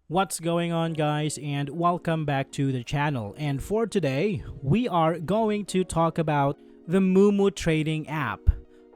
What's going on, guys, and welcome back to the channel. And for today, we are going to talk about the Moomoo trading app.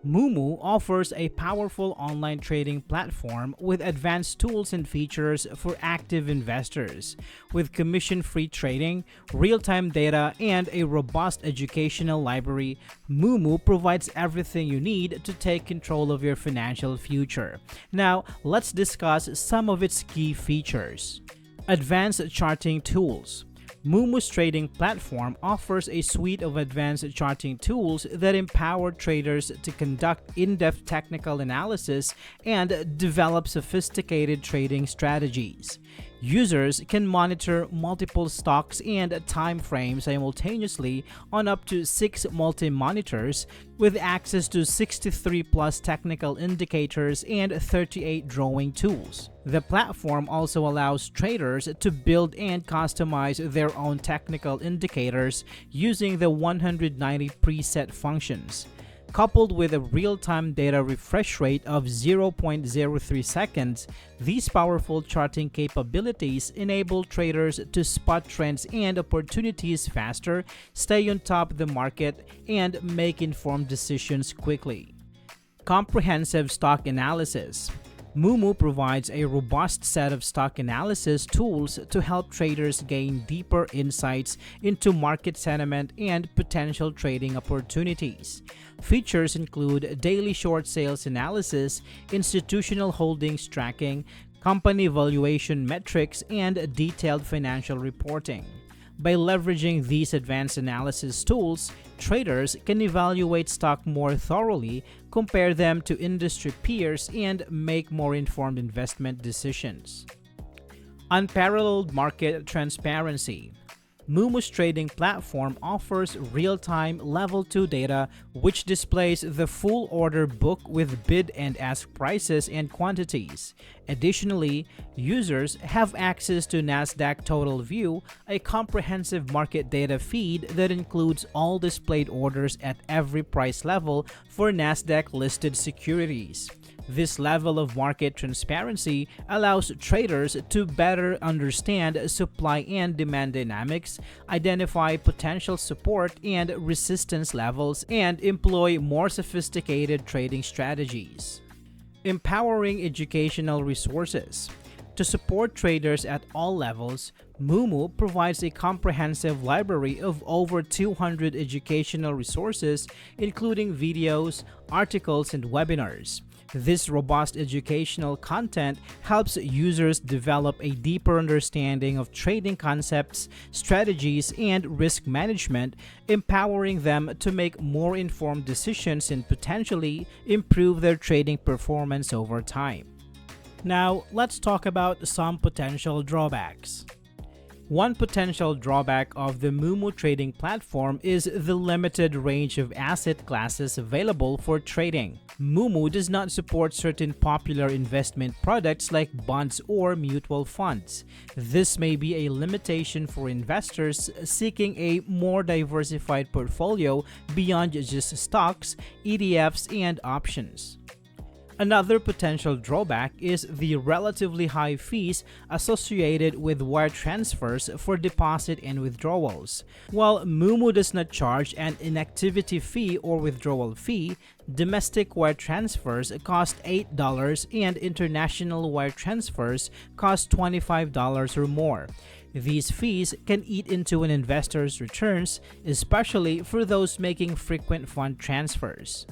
Moomoo offers a powerful online trading platform with advanced tools and features for active investors. With commission-free trading, real-time data, and a robust educational library, Moomoo provides everything you need to take control of your financial future. Now, let's discuss some of its key features. Advanced charting tools. Moomoo's trading platform offers a suite of advanced charting tools that empower traders to conduct in-depth technical analysis and develop sophisticated trading strategies. Users can monitor multiple stocks and time frames simultaneously on up to 6 multi-monitors with access to 63 plus technical indicators and 38 drawing tools. The platform also allows traders to build and customize their own technical indicators using the 190 preset functions. Coupled with a real-time data refresh rate of 0.03 seconds, these powerful charting capabilities enable traders to spot trends and opportunities faster, stay on top of the market, and make informed decisions quickly. Comprehensive stock analysis. Moomoo provides a robust set of stock analysis tools to help traders gain deeper insights into market sentiment and potential trading opportunities. Features include daily short sales analysis, institutional holdings tracking, company valuation metrics, and detailed financial reporting. By leveraging these advanced analysis tools, traders can evaluate stock more thoroughly, compare them to industry peers, and make more informed investment decisions. Unparalleled market transparency. Moomoo's trading platform offers real-time Level 2 data which displays the full order book with bid and ask prices and quantities. Additionally, users have access to Nasdaq Total View, a comprehensive market data feed that includes all displayed orders at every price level for Nasdaq-listed securities. This level of market transparency allows traders to better understand supply and demand dynamics, identify potential support and resistance levels, and employ more sophisticated trading strategies. Empowering educational resources. To support traders at all levels, Moomoo provides a comprehensive library of over 200 educational resources, including videos, articles, and webinars. This robust educational content helps users develop a deeper understanding of trading concepts, strategies, and risk management, empowering them to make more informed decisions and potentially improve their trading performance over time. Now, let's talk about some potential drawbacks. One potential drawback of the Moomoo trading platform is the limited range of asset classes available for trading. Moomoo does not support certain popular investment products like bonds or mutual funds. This may be a limitation for investors seeking a more diversified portfolio beyond just stocks, ETFs, and options. Another potential drawback is the relatively high fees associated with wire transfers for deposit and withdrawals. While Moomoo does not charge an inactivity fee or withdrawal fee, domestic wire transfers cost $8 and international wire transfers cost $25 or more. These fees can eat into an investor's returns, especially for those making frequent fund transfers.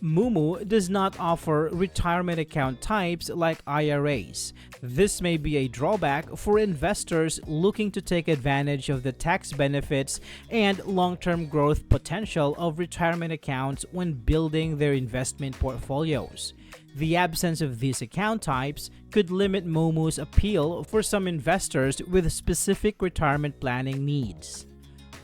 Moomoo does not offer retirement account types like IRAs. This may be a drawback for investors looking to take advantage of the tax benefits and long-term growth potential of retirement accounts when building their investment portfolios. The absence of these account types could limit Moomoo's appeal for some investors with specific retirement planning needs.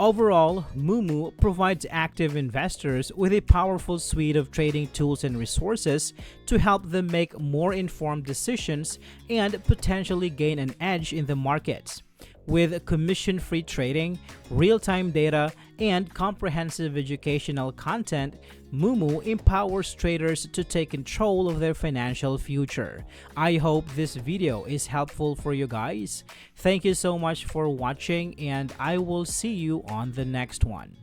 Overall, Moomoo provides active investors with a powerful suite of trading tools and resources to help them make more informed decisions and potentially gain an edge in the markets. With commission-free trading, real-time data, and comprehensive educational content, Moomoo empowers traders to take control of their financial future. I hope this video is helpful for you guys. Thank you so much for watching, and I will see you on the next one.